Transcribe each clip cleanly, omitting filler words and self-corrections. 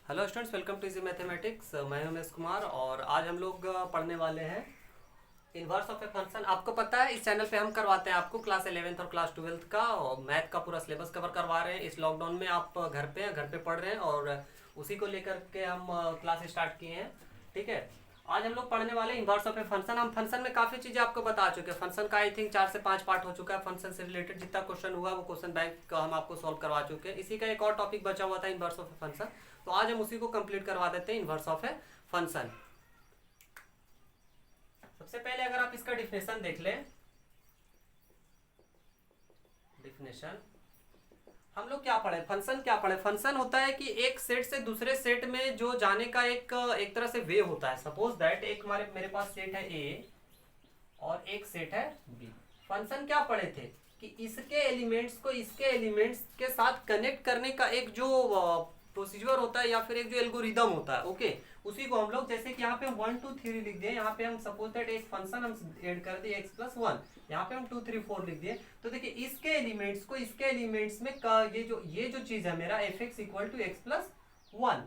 Hello students, welcome to easy mathematics. मैं हूं उमेश कुमार और आज हम लोग पढ़ने वाले हैं इनवर्स ऑफ ए फंक्शन। आपको पता है इस चैनल पे हम करवाते हैं आपको क्लास 11th और क्लास 12th का और मैथ का पूरा सिलेबस कवर करवा रहे हैं। इस लॉकडाउन में आप घर पे पढ़ रहे हैं और उसी को लेकर के हम क्लास स्टार्ट किए हैं। ठीक है, आज हम लोग पढ़ने वाले इनवर्स ऑफ ए फंक्शन। हम फंक्शन में काफ़ी चीज़ें आपको बता चुके हैं। फंक्शन का आई थिंक 4 से 5 पार्ट हो चुका है। फंक्शन से रिलेटेड जितना क्वेश्चन हुआ वो क्वेश्चन बैंक का हम आपको सॉल्व करवा चुके हैं। इसी का एक और टॉपिक बचा हुआ था, इनवर्स ऑफ ए फंक्शन। तो आज हम उसी को कंप्लीट करवा देते हैं, इनवर्स ऑफ ए फंक्शन। सबसे पहले अगर आप इसका डिफिनेशन देख लें, डिफिनेशन हम लोग क्या पढ़े, फंक्शन क्या पढ़े। फंक्शन होता है कि एक सेट से दूसरे सेट में जो जाने का एक तरह से वे होता है। सपोज दैट एक हमारे मेरे पास सेट है ए और एक सेट है बी। फंक्शन क्या पढ़े थे कि इसके एलिमेंट्स को इसके एलिमेंट्स के साथ कनेक्ट करने का एक जो प्रोसीजर होता है या फिर एक जो एल्गोरिदम होता है, ओके, उसी को हम लोग, जैसे कि यहाँ पे हम 1 2 3 लिख दिए, यहाँ पे हम सपोज दैट एक फंक्शन हम ऐड कर दिए x+1, यहाँ पे हम 2 3 4 लिख दिए। तो देखिए इसके एलिमेंट्स को इसके एलिमेंट्स में का ये जो चीज है मेरा fx इक्वल टू x+1,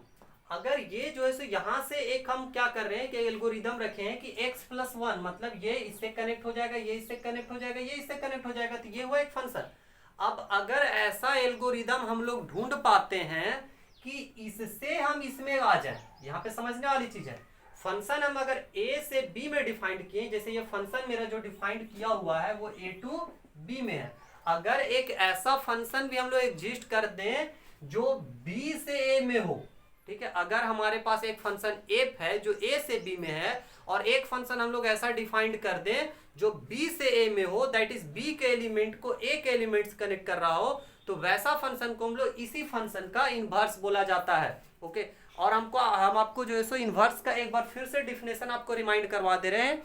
अगर ये जो है सो यहाँ से एक हम क्या कर रहे हैं कि एल्गोरिदम रखे हैं कि x+1 मतलब ये इससे कनेक्ट हो जाएगा, ये इससे कनेक्ट हो जाएगा, ये इससे कनेक्ट हो जाएगा, तो ये हुआ एक फंक्शन। अब अगर ऐसा एल्गोरिदम हम लोग ढूंढ पाते हैं कि इससे हम इसमें आ जाए, यहाँ पे समझने वाली चीज है। फंक्शन हम अगर ए से बी में डिफाइंड किए, जैसे ये फंक्शन मेरा जो डिफाइंड किया हुआ है वो ए टू बी में है। अगर एक ऐसा फंक्शन भी हम लोग एग्जिस्ट कर दें जो बी से ए में हो, ठीक है, अगर हमारे पास एक फंक्शन एफ है जो ए से बी में है और एक फंक्शन हम लोग ऐसा डिफाइंड कर दें जो बी से ए में हो, दैट इज बी के एलिमेंट को ए के एलिमेंट कनेक्ट कर रहा हो, तो वैसा फंक्शन को हम लोग इसी फंक्शन का इनवर्स बोला जाता है। ओके, और हम आपको जो है सो इनवर्स का एक बार फिर से डिफिनेशन आपको रिमाइंड करवा दे रहे हैं।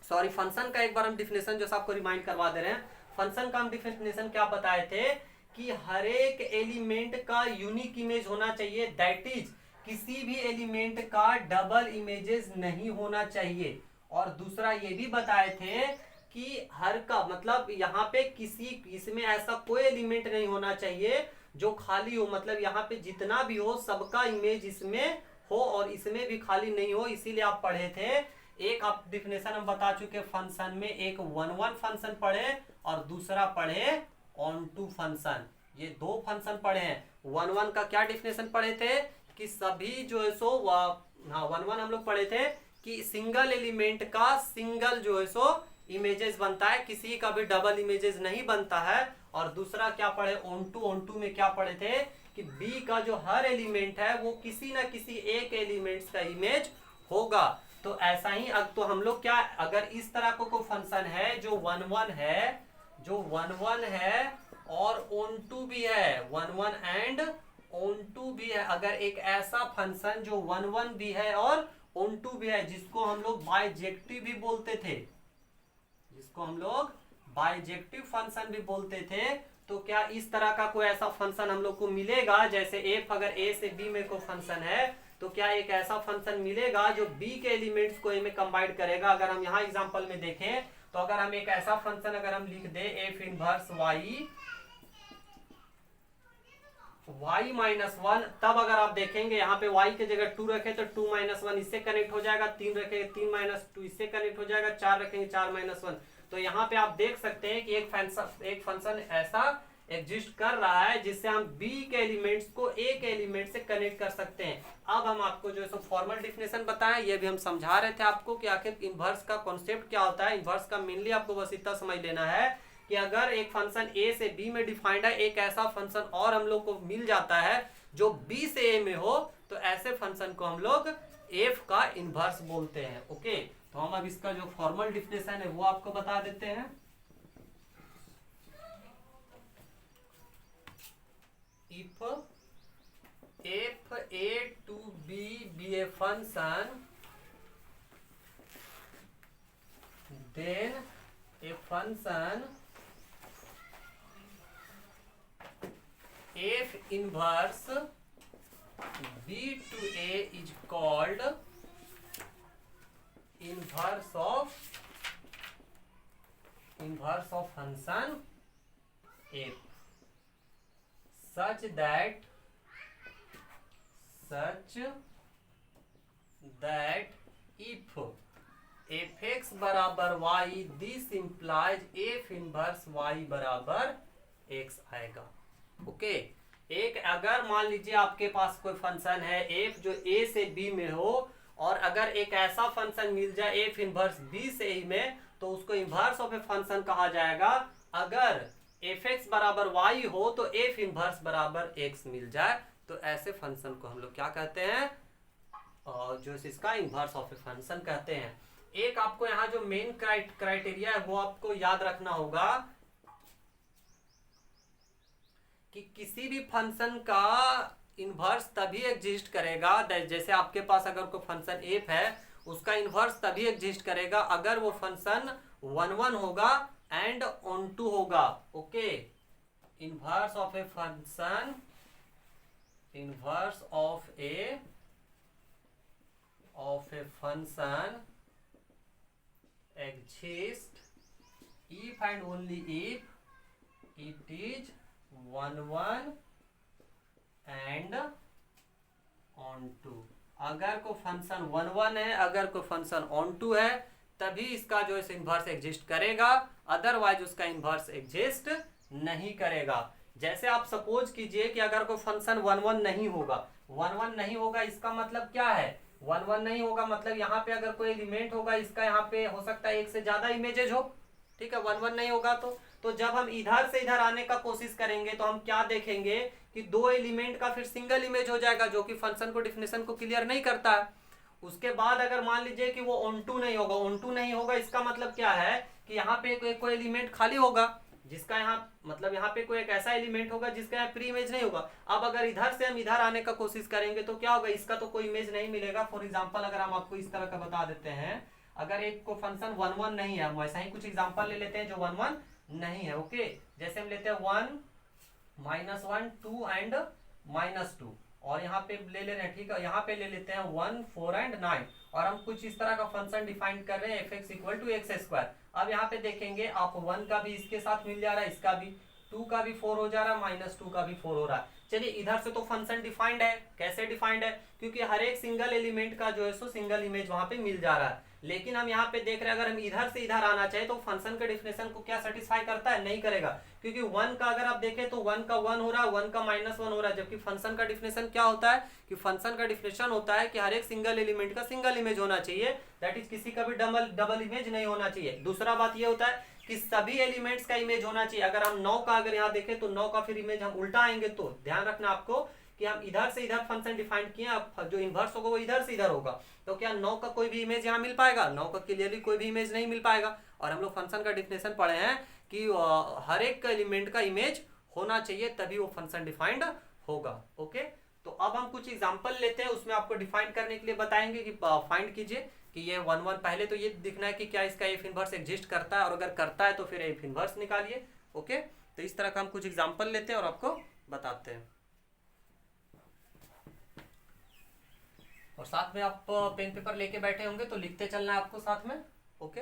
सॉरी, फंक्शन का एक बार हम डिफिनेशन जो आपको रिमाइंड करवा दे रहे हैं। फंक्शन का हम डिफिनेशन क्या बताए थे कि हर एक एलिमेंट का यूनिक इमेज होना चाहिए, दैट इज किसी भी एलिमेंट का डबल इमेजेस नहीं होना चाहिए। और दूसरा ये भी बताए थे कि हर का मतलब यहाँ पे किसी इसमें ऐसा कोई एलिमेंट नहीं होना चाहिए जो खाली हो, मतलब यहाँ पे जितना भी हो सबका इमेज इसमें हो और इसमें भी खाली नहीं हो। इसीलिए आप पढ़े थे, एक आप डिफिनेशन हम बता चुके फंक्शन में, एक वन वन फंक्शन पढ़े और दूसरा पढ़े ऑन टू फंक्शन। ये दो फंक्शन पढ़े हैं। वन वन का क्या डिफिनेशन पढ़े थे कि सभी जो है सो हाँ, वन वन हम लोग पढ़े थे कि सिंगल एलिमेंट का सिंगल जो है सो इमेजेस बनता है, किसी का भी डबल इमेजेस नहीं बनता है। और दूसरा क्या पढ़े ऑन टू में क्या पढ़े थे कि बी का जो हर एलिमेंट है वो किसी ना किसी एक एलिमेंट्स का इमेज होगा। तो ऐसा ही तो हम लोग क्या, अगर इस तरह को कोई फंक्शन है जो वन वन है, जो वन वन है और ऑन टू भी है, one one and onto भी है, अगर एक ऐसा फंक्शन जो वन वन भी है और ऑन टू भी है, जिसको हम लोग बाइजेक्टिव भी बोलते थे, जिसको हम लोग बाइजेक्टिव फंक्शन भी बोलते थे, तो क्या इस तरह का कोई ऐसा फंक्शन हम लोग को मिलेगा, जैसे एफ अगर ए से बी में कोई फंक्शन है तो क्या एक ऐसा फंक्शन मिलेगा जो बी के एलिमेंट्स को ए में कंबाइन करेगा। अगर हम यहाँ एग्जांपल में देखें तो अगर हम एक ऐसा फंक्शन अगर हम लिख दे एफ इनवर्स वाई y-1, तब अगर आप देखेंगे यहाँ पे y के जगह 2 रखे तो 2-1 इससे कनेक्ट हो जाएगा, 3 रखेंगे 3-2 इससे कनेक्ट हो जाएगा, 4 रखेंगे 4-1। तो यहाँ पे आप देख सकते हैं कि एक फंक्शन ऐसा एग्जिस्ट कर रहा है जिससे हम b के एलिमेंट्स को a के एलिमेंट से कनेक्ट कर सकते हैं। अब हम आपको जो है फॉर्मल डिफिनेशन बताएं, ये भी हम समझा रहे थे आपको कि आखिर इनवर्स का कॉन्सेप्ट क्या होता है। इनवर्स का मेनली आपको बस इतना समझ लेना है कि अगर एक फंक्शन ए से बी में डिफाइंड है, एक ऐसा फंक्शन और हम लोग को मिल जाता है जो बी से ए में हो, तो ऐसे फंक्शन को हम लोग एफ का इनवर्स बोलते हैं। ओके, तो हम अब इसका जो फॉर्मल डिफिनेशन है वो आपको बता देते हैं। If f A to B be a function, then a function f inverse b to a is called inverse of function f, such that such that if fx बराबर y this implies f inverse y बराबर x आएगा। Okay एक अगर मान लीजिए आपके पास कोई function है f जो a से b में हो, और अगर एक ऐसा फंक्शन मिल जाए f इनवर्स b से a में, तो उसको इनवर्स ऑफ ए फंक्शन कहा जाएगा। अगर fx बराबर y हो तो f इनवर्स बराबर x मिल जाए, तो ऐसे फंक्शन को हम लोग क्या कहते हैं, जो इसका इनवर्स ऑफ ए फंक्शन कहते हैं। एक आपको यहाँ जो मेन क्राइटेरिया है वो आपको याद रखना होगा कि किसी भी फंक्शन का इनवर्स तभी एग्जिस्ट करेगा, जैसे आपके पास अगर कोई फंक्शन f है उसका इनवर्स तभी एग्जिस्ट करेगा अगर वो फंक्शन 1 होगा एंड ऑन टू होगा। Okay inverse of a function, inverse of a function exist if and only if it is 1 and on 2। अगर कोई फंक्शन 1 है, अगर कोई फंक्शन ऑन 2 है, तभी इसका जो है इनवर्स एग्जिस्ट करेगा, अदरवाइज उसका इनवर्स एग्जिस्ट नहीं करेगा। जैसे आप सपोज कीजिए कि अगर कोई फंक्शन 1 नहीं होगा, 1 नहीं होगा, इसका मतलब क्या है, 1 नहीं होगा मतलब यहाँ पे अगर कोई एलिमेंट होगा इसका यहाँ पे हो सकता है एक से ज्यादा इमेजेस हो। ठीक है 1 नहीं होगा तो जब हम इधर से इधर आने का कोशिश करेंगे तो हम क्या देखेंगे कि दो एलिमेंट का फिर सिंगल इमेज हो जाएगा, जो कि फंक्शन को डेफिनेशन को क्लियर नहीं करता है। उसके बाद अगर मान लीजिए कि वो ऑन टू नहीं होगा, ऑन टू नहीं होगा इसका मतलब क्या है कि यहाँ पे कोई एलिमेंट खाली होगा, जिसका यहाँ मतलब यहाँ पे कोई एक ऐसा एलिमेंट होगा जिसका यहाँ प्री इमेज नहीं होगा। अब अगर इधर से हम इधर आने का कोशिश करेंगे तो क्या होगा, इसका तो कोई इमेज नहीं मिलेगा। फॉर एग्जांपल अगर हम आपको इस तरह का बता देते हैं, अगर एक को फंक्शन 1 नहीं है, हम वैसा ही कुछ एग्जांपल ले लेते हैं जो 1 नहीं है। ओके जैसे हम लेते हैं 1 -1 2 एंड -2, और यहाँ पे ले रहे हैं, ठीक है यहाँ पे ले लेते हैं 1 4 एंड 9, और हम कुछ इस तरह का फंक्शन डिफाइन कर रहे हैं fx = x²। अब यहाँ पे देखेंगे आप 1 का भी इसके साथ मिल जा रहा है, इसका भी 2 का भी 4 हो जा रहा है, -2 का भी 4 हो रहा है। चलिए इधर से तो फंक्शन डिफाइंड है। कैसे डिफाइंड है, क्योंकि हर एक सिंगल एलिमेंट का जो है सो सिंगल इमेज वहां पे मिल जा रहा है। लेकिन हम यहाँ पे देख रहे हैं अगर हम इधर से इधर आना चाहे तो फंक्शन के डेफिनेशन को क्या सेटिस्फाई करता है, नहीं करेगा, क्योंकि 1 का अगर आप देखें तो 1 का 1 हो रहा है, 1 का -1 हो रहा है, जबकि फंक्शन का डेफिनेशन क्या होता है कि फंक्शन का डेफिनेशन होता है कि हर एक सिंगल एलिमेंट का सिंगल इमेज होना चाहिए, दैट इज किसी का भी डबल इमेज नहीं होना चाहिए। दूसरा बात ये होता है कि सभी एलिमेंट्स का इमेज होना चाहिए। अगर हम 9 का अगर यहाँ देखें तो 9 का फिर इमेज हम उल्टा आएंगे, तो ध्यान रखना आपको कि हम इधर से इधर फंक्शन डिफाइन किए, अब जो इन्वर्स होगा वो इधर से इधर होगा, तो क्या 9 का कोई भी इमेज यहाँ मिल पाएगा, 9 का क्लियरली कोई भी इमेज नहीं मिल पाएगा। और हम लोग फंक्शन का डिफिनेशन पढ़े हैं कि हर एक एलिमेंट का इमेज होना चाहिए तभी वो फंक्शन डिफाइंड होगा। ओके तो अब हम कुछ एग्जांपल लेते हैं, उसमें आपको डिफाइन करने के लिए बताएंगे कि फाइंड कीजिए कि ये 1 पहले तो ये दिखना है कि क्या इसका एफ इनवर्स एग्जिस्ट करता है, और अगर करता है तो फिर एफ इनवर्स निकालिए। ओके तो इस तरह का हम कुछ एग्जांपल लेते हैं और आपको बताते हैं, और साथ में आप पेन पेपर लेके बैठे होंगे तो लिखते चलना है आपको साथ में। ओके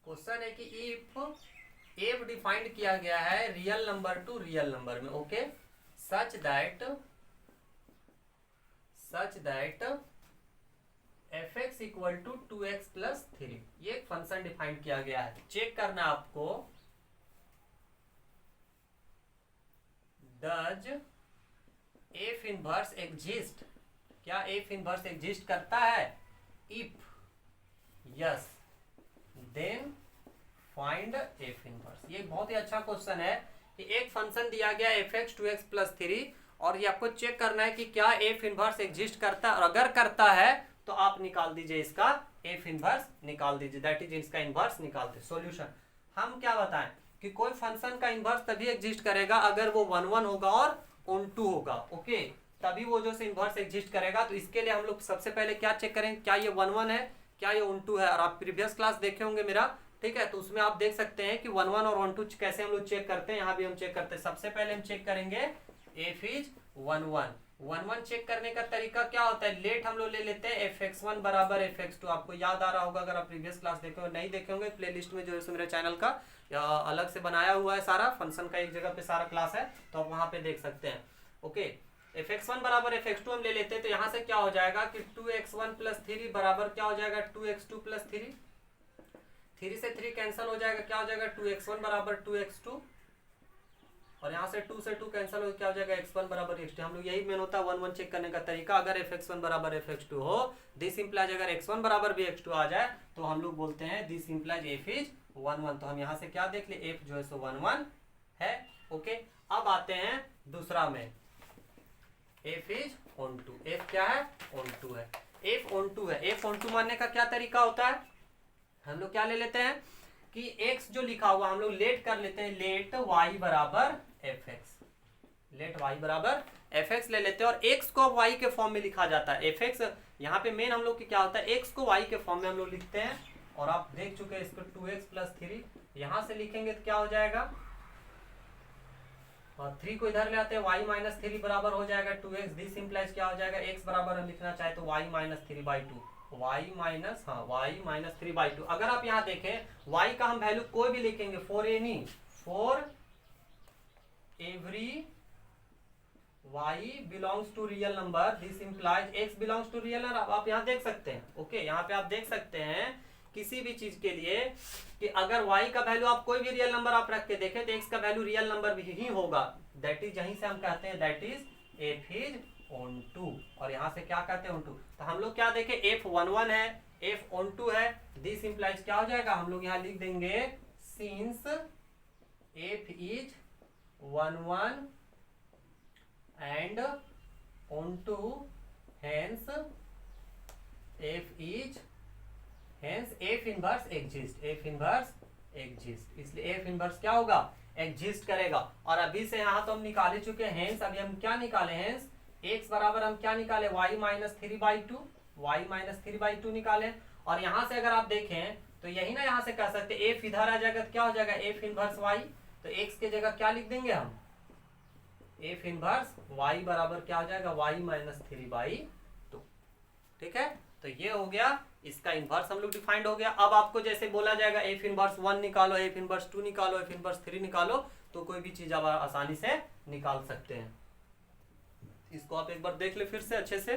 क्वेश्चन है कि इफ डिफाइंड किया गया है real number to real number में, okay such that fx = 2x + 3, ये एक फंक्शन डिफाइंड किया गया है। चेक करना आपको, डज एफ इनवर्स एग्जिस्ट, क्या एफ इनवर्स एग्जिस्ट करता है, if yes then find f inverse. ये बहुत ही अच्छा क्वेश्चन है कि एक फंक्शन दिया गया fx 2x + 3, और ये आपको चेक करना है कि क्या एफ इनवर्स एग्जिस्ट करता है, और अगर करता है तो आप निकाल दीजिए इसका एफ इनवर्स, निकाल दीजिए, दैट इज इसका इनवर्स निकाल दीजिए। सॉल्यूशन हम क्या बताएं कि कोई फंक्शन का इनवर्स तभी एग्जिस्ट करेगा अगर वो 1 होगा और ऑन 2 होगा। ओके तभी वो जो इनवर्स एग्जिस्ट करेगा। तो इसके लिए हम लोग सबसे पहले क्या चेक करें, क्या ये 1 है, क्या ये ऑन 2 है। और आप प्रीवियस क्लास देखे होंगे मेरा, ठीक है। तो उसमें आप देख सकते हैं कि 1 1 और 1 2 कैसे हम लोग चेक करते हैं, यहाँ भी हम चेक करते हैं। सबसे पहले हम चेक करेंगे एफ इज 1 1। 1 1 चेक करने का तरीका क्या होता है, लेट हम लोग ले लेते हैं fx1 बराबर fx2। आपको याद आ रहा होगा, अगर आप प्रीवियस क्लास देखे हो, नहीं देखे होंगे प्लेलिस्ट में जो है मेरे चैनल का अलग से बनाया हुआ है, सारा फंक्शन का एक जगह पे सारा क्लास है, तो आप वहां पे देख सकते हैं। ओके, fx1 बराबर fx2 हम ले लेते हैं, तो यहाँ से क्या हो जाएगा कि 2x1 प्लस 3 बराबर क्या हो जाएगा 2x2 प्लस 3। 3 से 3 कैंसिल हो जाएगा, क्या हो जाएगा 2x1 बराबर 2x2, और यहाँ से 2 से 2 कैंसिल हो क्या हो जाएगा x1 बराबर x2। हम लोग यही मेन होता है 1 1 चेक करने का तरीका। अगर fx1 बराबर fx2 हो, दिस इंप्लाइज अगर x1 बराबर भी x2 आ जाए तो हम लोग बोलते हैं दिस इंप्लाइज f इज 1 1। तो हम यहाँ से क्या देख ले, f जो है सो 1 1 है। ओके, अब आते हैं दूसरा में, f is onto. f क्या है, ऑन टू है, f ऑन टू है। f ऑन टू मानने का क्या तरीका होता है, हम लोग क्या ले लेते हैं कि x जो लिखा हुआ हम लोग लेट कर लेते हैं, लेट y बराबर fx, लेट y बराबर fx ले लेते हैं, और x को y के फॉर्म में लिखा जाता है। fx यहाँ पे मेन हम लोग की क्या होता है, x को y के फॉर्म में हम लोग लिखते हैं, और आप देख चुके हैं इसको 2x प्लस 3 यहाँ से लिखेंगे तो क्या हो जाएगा, और 3 को इधर ले आते हैं, y माइनस 3 बराबर हो जाएगा 2x। दिस इंप्लाइज क्या हो जाएगा, x बराबर हम लिखना चाहे तो y minus 3/2, y minus y minus 3/2। अगर आप यहाँ देखें y का हम वैल्यू कोई भी लिखेंगे, for any, for every y belongs to real number, this implies x belongs to real number. आप यहाँ देख सकते हैं। ओके, यहाँ पे आप देख सकते हैं किसी भी चीज के लिए कि अगर y का वैल्यू आप कोई भी रियल नंबर आप रख के देखें तो x का वैल्यू रियल नंबर भी ही होगा। दैट इज, यहीं से हम कहते हैं that is f is onto, और यहाँ से क्या कहते हैं ऑन टू। तो हम लोग क्या देखें, f 1 1 है, f ऑन टू है, दिस इंप्लाइज क्या हो जाएगा, हम लोग यहाँ लिख देंगे since f is 1 1 and on to, hence f is, hence f inverse exist, f inverse exist। इसलिए f inverse क्या होगा, exist करेगा। और अभी से यहाँ तो हम निकाले चुके हैं hence, अभी हम क्या निकाले, hence x बराबर हम क्या निकाले, y माइनस 3/2, y माइनस 3/2 निकाले। और यहाँ से अगर आप देखें तो यही ना, यहाँ से कह सकते f इधर आ जाएगा तो क्या हो जाएगा f इनवर्स y, तो x के जगह क्या लिख देंगे हम, f इनवर्स y बराबर क्या हो जाएगा, y माइनस 3/2। ठीक है, तो ये हो गया इसका इनवर्स हम लोग डिफाइंड हो गया। अब आपको जैसे बोला जाएगा f इनवर्स 1 निकालो, f इनवर्स 2 निकालो, f इनवर्स 3 निकालो, तो कोई भी चीज आप आसानी से निकाल सकते हैं। इसको आप एक बार देख ले फिर से अच्छे से,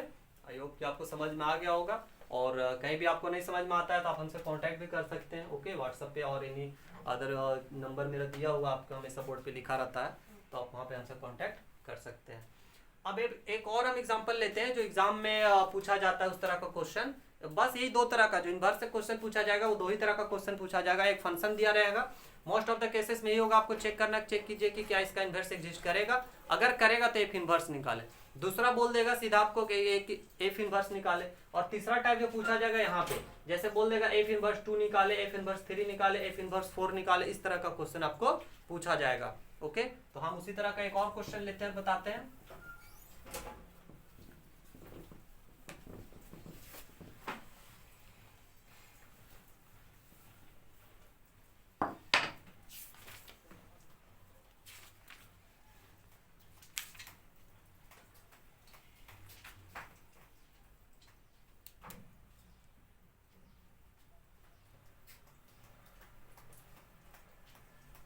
आई होप कि आपको समझ में आ गया होगा। और कहीं भी आपको नहीं समझ में आता है तो आप हमसे कांटेक्ट भी कर सकते हैं। ओके, व्हाट्सएप पे और एनी अदर नंबर मेरा दिया हुआ आपका हमेशा बोर्ड पे लिखा रहता है, तो आप वहाँ पे हमसे कांटेक्ट कर सकते हैं। अब एक और हम एग्जांपल लेते हैं जो एग्जाम में पूछा जाता है उस तरह का क्वेश्चन। बस यही दो तरह का जो इनवर्स से क्वेश्चन पूछा जाएगा वो दो ही तरह का क्वेश्चन पूछा जाएगा। एक फंक्शन दिया रहेगा, मोस्ट ऑफ द केसेस में यही होगा, आपको चेक करना, चेक कीजिए कि क्या इसका इनवर्स एग्जिस्ट करेगा। अगर करेगा तो एफ इनवर्स निकाले, दूसरा बोल देगा सीधा आपको कि एफ इनवर्स निकाले। और तीसरा टाइप जो पूछा जाएगा यहाँ पे, जैसे बोल देगा एफ इनवर्स 2 निकाले, एफ इनवर्स 3 निकाले, एफ इनवर्स 4 निकाले, इस तरह का क्वेश्चन आपको पूछा जाएगा। ओके, तो हम उसी तरह का एक और क्वेश्चन लेते हैं, बताते हैं।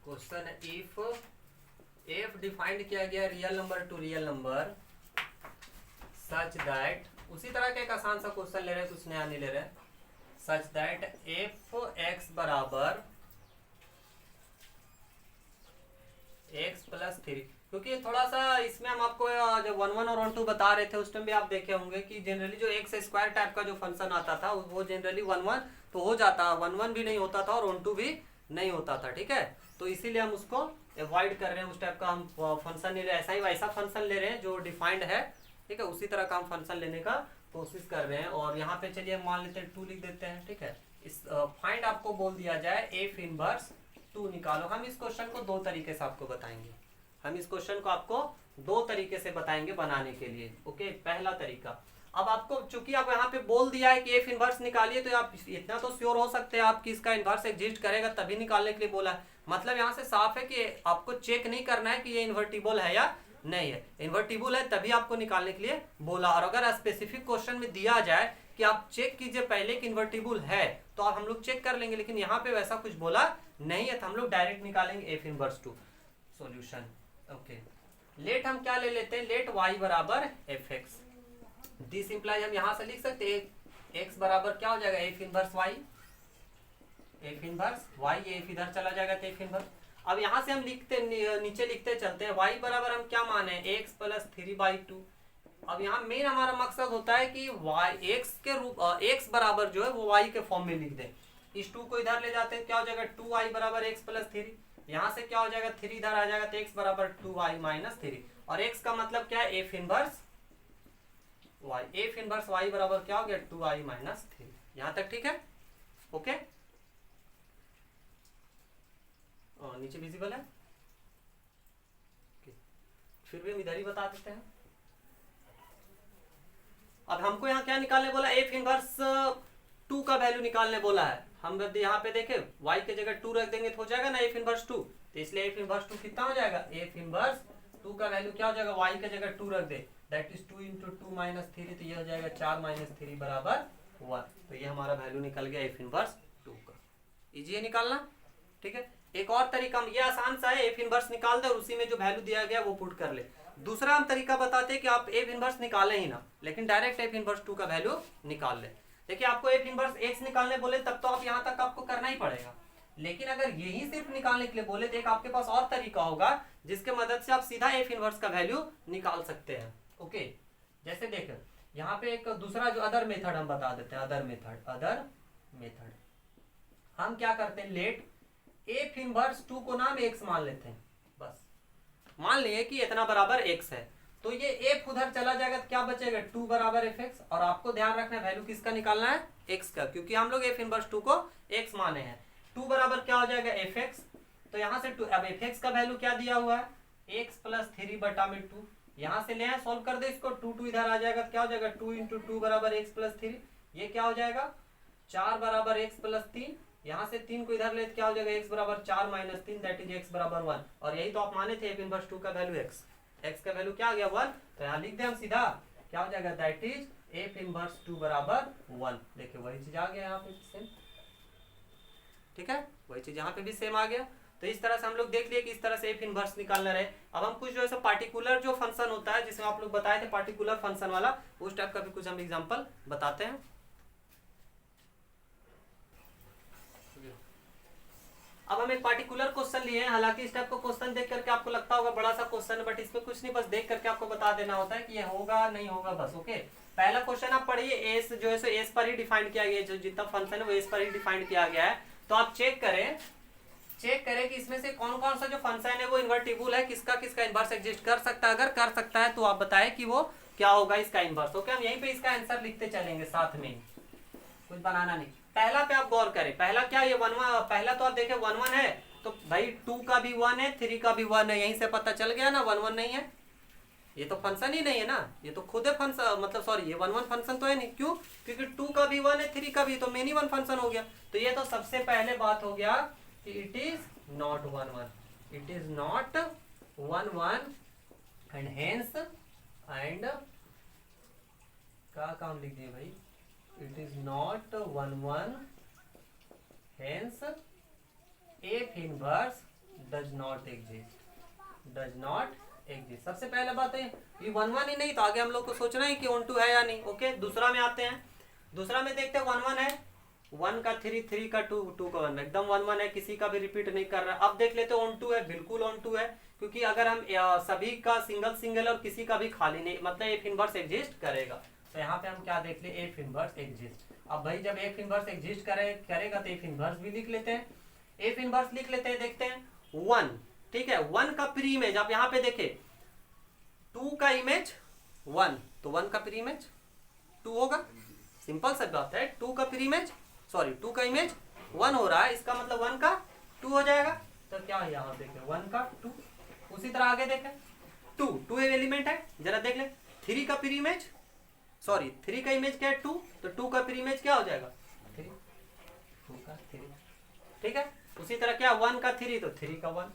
क्वेश्चन इफ डिफाइंड किया गया real number to real number such that, उसी तरह का एक आसान सा क्वेश्चन ले रहे हैं, कुछ नया नहीं ले रहे हैं। सच दैट एफ एक्स बराबर एक्स प्लस 3, क्योंकि थोड़ा सा इसमें हम आपको जब 1 1 और 1 2 बता रहे थे उस टाइम भी आप देखे होंगे कि जनरली जो एक्स स्क्वायर टाइप का जो फंक्शन आता था वो जनरली 1 1 तो हो जाता, 1 1 भी नहीं होता था और 1 2 भी नहीं होता था। ठीक है, तो इसीलिए हम उसको अवॉइड कर रहे हैं, उस टाइप का हम फंक्शन ले रहे हैं, ऐसा ही वैसा फंक्शन ले रहे हैं जो डिफाइंड है। ठीक है, उसी तरह का हम फंक्शन लेने का कोशिश कर रहे हैं। और यहाँ पे चलिए मान लेते हैं 2 लिख देते हैं। ठीक है, इस फाइंड आपको बोल दिया जाए एफ इनवर्स 2 निकालो। हम इस क्वेश्चन को दो तरीके से आपको बताएंगे, हम इस क्वेश्चन को आपको दो तरीके से बताएंगे बनाने के लिए। ओके, पहला तरीका, अब आपको चूंकि आप यहाँ पे बोल दिया है कि एफ इनवर्स निकालिए, तो आप इतना तो श्योर हो सकते हैं आप कि इसका इनवर्स एग्जिस्ट करेगा, तभी निकालने के लिए बोला है। मतलब यहाँ से साफ है कि आपको चेक नहीं करना है कि ये इन्वर्टिबल है या नहीं है। इन्वर्टिबल है तभी आपको निकालने के लिए बोला। और अगर स्पेसिफिक क्वेश्चन में दिया जाए कि आप चेक कीजिए पहले कि इन्वर्टिबल है, तो आप हम लोग चेक कर लेंगे, लेकिन यहाँ पे वैसा कुछ बोला नहीं है, तो हम लोग डायरेक्ट निकालेंगे f inverse too. Solution okay, let हम क्या ले लेते हैं, लेट y बराबर एफ एक्स। दिस इंप्लाइज हम यहां से लिख सकते हैं x बराबर क्या हो जाएगा, F inverse y, F inverse y, F इधर चला जाएगा तो एफ इनवर्स। अब यहां से हम लिखते नीचे लिखते चलते हैं, y बराबर हम क्या माने, x प्लस 3/2। अब यहाँ मेन हमारा मकसद होता है कि y x के रूप x बराबर जो है वो y के फॉर्म में लिख दें। इस 2 को इधर ले जाते हैं, क्या हो जाएगा 2y बराबर x प्लस 3। यहाँ से क्या हो जाएगा 3 इधर आ जाएगा तो x बराबर 2y माइनस 3। और x का मतलब क्या है, F inverse y, F inverse y बराबर क्या हो गया 2y माइनस 3। यहाँ तक ठीक है, ओके। नीचे विजिबल है, फिर भी हम इधर ही बता देते हैं। अब हमको यहाँ क्या निकालने बोला, एफ इनवर्स 2 का वैल्यू निकालने बोला है। हम यहाँ पे देखे y के जगह 2 रख देंगे तो हो जाएगा ना एफ इनवर्स 2, तो इसलिए एफ इनवर्स 2 कितना हो जाएगा, एफ इनवर्स 2 का वैल्यू क्या हो जाएगा, y के जगह 2 रख दे, दैट इज 2 इंटू 2 माइनस 3, तो ये हो जाएगा 4 माइनस 3 बराबर 1। तो ये हमारा वैल्यू निकल गया एफ इनवर्स 2 का। इजी है निकालना, ठीक है। एक और तरीका, ये आसान सा है, एफ इनवर्स निकाल दे और उसी में जो वैल्यू दिया गया वो पुट कर ले। दूसरा हम तरीका बताते हैं कि आप एफ इनवर्स निकालें ही ना, लेकिन डायरेक्ट एफ इनवर्स 2 का वैल्यू निकाल ले। देखिए आपको एफ इनवर्स x निकालने बोले तब तो आप यहाँ तक आपको करना ही पड़ेगा, लेकिन अगर यही सिर्फ निकालने के लिए बोले तो एक आपके पास और तरीका होगा जिसके मदद से आप सीधा एफ इनवर्स का वैल्यू निकाल सकते हैं। ओके, जैसे देखें यहाँ पे एक दूसरा जो अदर मेथड हम बता देते हैं, अदर मेथड हम क्या करते हैं, लेट एफ इनवर्स 2 को नाम x मान लेते हैं। बस मान लिए कि इतना बराबर x है, तो ये f उधर चला जाएगा तो क्या बचेगा 2 बराबर एफ एक्स। और आपको ध्यान रखना है वैल्यू किसका निकालना है, x का, क्योंकि हम लोग एफ इनवर्स 2 को x माने हैं। 2 बराबर क्या हो जाएगा एफ एक्स, तो यहाँ से 2, अब एफ एक्स का वैल्यू क्या दिया हुआ है, x प्लस 3 बटा में 2। यहाँ से ले आए सॉल्व कर दे इसको, 2 इधर आ जाएगा तो क्या हो जाएगा 2 इंटू 2 बराबर x प्लस 3। ये क्या हो जाएगा 4 बराबर x प्लस 3। यहाँ से 3 को इधर ले तो क्या हो जाएगा x बराबर 4 माइनस 3, दैट इज x बराबर 1। और यही तो आप माने थे एफ इनवर्स 2 का वैल्यू x का वैल्यू क्या आ गया 1, तो यहाँ लिख दे हम सीधा, क्या हो जाएगा दैट इज एफ इनवर्स 2 बराबर 1। देखिए वही चीज आ गया यहाँ पे सेम, ठीक है, वही चीज यहाँ पे भी सेम आ गया। तो इस तरह से हम लोग देख लिए कि इस तरह से एफ इनवर्स निकालना रहे। अब हम कुछ जो है पार्टिकुलर जो फंक्शन होता है जिसमें आप लोग बताए थे पार्टिकुलर फंक्शन वाला, उस टाइप का भी कुछ हम एग्जांपल बताते हैं। अब हम एक पार्टिकुलर क्वेश्चन लिए हैं, हालांकि इस टाइप का क्वेश्चन देख करके आपको लगता होगा बड़ा सा क्वेश्चन है, बट इसमें कुछ नहीं, बस देख करके आपको बता देना होता है कि ये होगा नहीं होगा बस। ओके, पहला क्वेश्चन आप पढ़िए, एस जो है सो एस पर ही डिफाइन किया गया है, जो जितना फंक्शन है वो एस पर ही डिफाइन किया गया है। तो आप चेक करें कि इसमें से कौन कौन सा जो फंक्शन है वो इन्वर्टिबल है, किसका किसका इनवर्स एग्जिस्ट कर सकता है। अगर कर सकता है तो आप बताएं कि वो क्या होगा इसका इनवर्स। ओके, हम यहीं पे इसका आंसर लिखते चलेंगे साथ में, कुछ बनाना नहीं। पहला पे आप गौर करें, पहला क्या ये 1 पहला तो आप देखें 1 1 है, तो भाई 2 का भी 1 है, 3 का भी 1 है, यहीं से पता चल गया ना 1 1 नहीं है, ये तो फंक्शन ही नहीं है ना, ये तो खुद है फंक्शन, मतलब सॉरी ये 1 1 फंक्शन तो है नहीं, क्यों, क्योंकि 2 का भी 1 है 3 का भी, तो मेनी 1 फंक्शन हो गया। तो ये तो सबसे पहले बात हो गया कि it is not 1 1, it is not 1 1 and hence and क्या काम लिख दिए भाई, it is not 1 1, hence f inverse does not exist। सबसे पहले बात है ये 1 1 ही नहीं, तो आगे हम लोग को सोचना है कि 1 2 है या नहीं। ओके, दूसरा में आते हैं, दूसरा में देखते हैं 1 1 है, 1 का 3 3 का 2 2 का 1, एकदम 1 1 है, किसी का भी रिपीट नहीं कर रहा। अब देख लेते हैं 1 2 है, बिल्कुल 1 2 है, क्योंकि अगर हम सभी का सिंगल और किसी का भी खाली नहीं, मतलब एफ इनवर्स एग्जिस्ट करेगा। तो यहाँ पे हम क्या देख ले, एफ इनवर्स एग्जिस्ट। अब भाई जब एफ इनवर्स एग्जिस्ट करेगा तो एफ इनवर्स भी लिख लेते हैं, एफ इनवर्स लिख लेते हैं। देखते हैं 1, ठीक है, 1 का प्री इमेज आप यहाँ पे देखे, 2 का इमेज 1, तो 1 का प्री इमेज 2 होगा, सिंपल सा बात है। 2 का प्री इमेज 2 का इमेज 1 हो रहा है, इसका मतलब 1 का 2 हो जाएगा। तो क्या है यहाँ देखे 1 का 2, उसी तरह आगे देखें 2 एलिमेंट है, जरा देख ले, 3 का प्री इमेज सॉरी 3 का इमेज क्या है 2, तो 2 का फिर इमेज क्या हो जाएगा 3, 2 का 3, ठीक है। उसी तरह क्या 1 का 3 तो 3 का 1,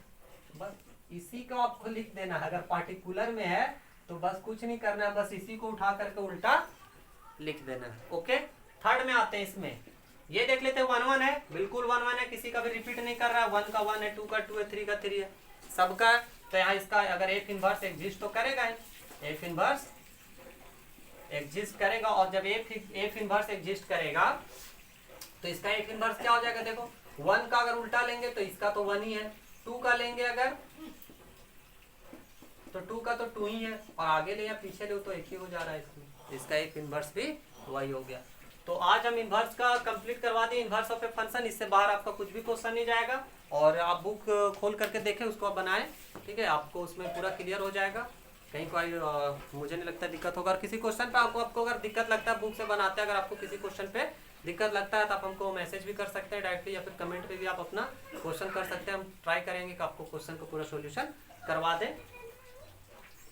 बस इसी को आपको लिख देना है। अगर पार्टिकुलर में है तो बस कुछ नहीं करना है, बस इसी को उठा करके उल्टा लिख देना है। ओके, थर्ड में आते हैं। इसमें ये देख लेते हैं 1 1 है, बिल्कुल 1 1 है, किसी का भी रिपीट नहीं कर रहा है। 1 का 1 है, 2 का 2 है, 3 का 3 है, सबका। तो यहाँ इसका अगर एफ इनवर्स एग्जिस्ट तो करेगा ही, एफ इनवर्स एग्जिस्ट करेगा। और जब एफ इनवर्स एग्जिस्ट करेगा तो इसका एफ इनवर्स क्या हो जाएगा, देखो 1 का अगर उल्टा लेंगे तो इसका तो 1 ही है, 2 का लेंगे अगर तो 2 का तो 2 ही है, और आगे ले या पीछे ले तो एक ही हो जा रहा है इसमें, इसका एक इनवर्स भी वही हो गया। तो आज हम इनवर्स का कंप्लीट करवा दिए, इनवर्स ऑफ ए फंक्शन। इससे बाहर आपका कुछ भी क्वेश्चन नहीं जाएगा, और आप बुक खोल करके देखें, उसको आप बनाएं, ठीक है, आपको उसमें पूरा क्लियर हो जाएगा। कहीं कोई मुझे नहीं लगता दिक्कत होगा। और किसी क्वेश्चन पे आपको अगर दिक्कत लगता है बुक से बनाते हैं, अगर आपको किसी क्वेश्चन पे दिक्कत लगता है तो आप हमको मैसेज भी कर सकते हैं डायरेक्टली, या फिर कमेंट पे भी आप अपना क्वेश्चन कर सकते हैं। हम ट्राई करेंगे कि आपको क्वेश्चन का पूरा सोल्यूशन करवा दें।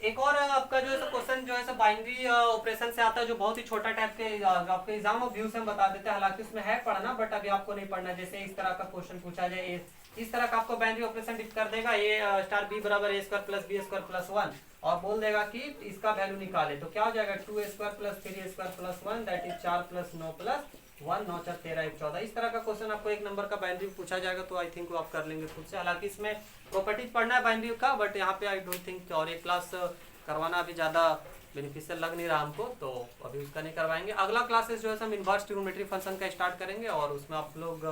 एक और आपका जो है क्वेश्चन जो है बाइनरी ऑपरेशन से आता है, जो बहुत ही छोटा टाइप के आपके एग्जाम ऑफ व्यू से हम बता देते हैं। हालांकि उसमें है पढ़ना, बट अभी आपको नहीं पढ़ना। जैसे इस तरह का क्वेश्चन पूछा जाए, इस तरह का आपको बाइनरी ऑपरेशन कर देगा, ए स्टार बी बराबर A square plus B square plus 1, और बोल देगा कि इसका वैल्यू निकाले। तो क्या हो जाएगा 2 square plus 3 square plus 1 that is 4 plus 9 plus 1, 9 4 13 1 14। इस तरह का क्वेश्चन आपको एक नंबर का बाइनरी पूछा जाएगा, तो आई थिंक वो आप कर लेंगे खुद से। हालांकि इसमें प्रॉपर्टीज पढ़ना है बाइनरी का, बट यहाँ पे आई डोंट थिंक, और एक क्लास करवाना अभी ज़्यादा बेनिफिशियल लग नहीं रहा हमको, तो अभी उसका नहीं करवाएंगे। अगला क्लासेस जो है हम इनवर्स ट्रिग्नोमेट्री फंक्शन का स्टार्ट करेंगे, और उसमें आप लोग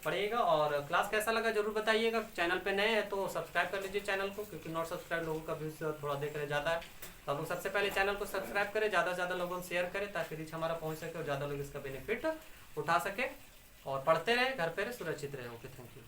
पढ़िएगा। और क्लास कैसा लगा जरूर बताइएगा। चैनल पे नए हैं तो सब्सक्राइब कर लीजिए चैनल को, क्योंकि नॉट सब्सक्राइब लोगों का व्यूज थोड़ा देख रहे जाता है। तो आप लोग सबसे पहले चैनल को सब्सक्राइब करें, ज़्यादा से ज़्यादा लोगों को शेयर करें, ताकि रीच हमारा पहुँच सके और ज़्यादा लोग इसका बेनिफिट उठा सके। और पढ़ते रहें, घर पे सुरक्षित रहें। Okay, thank you.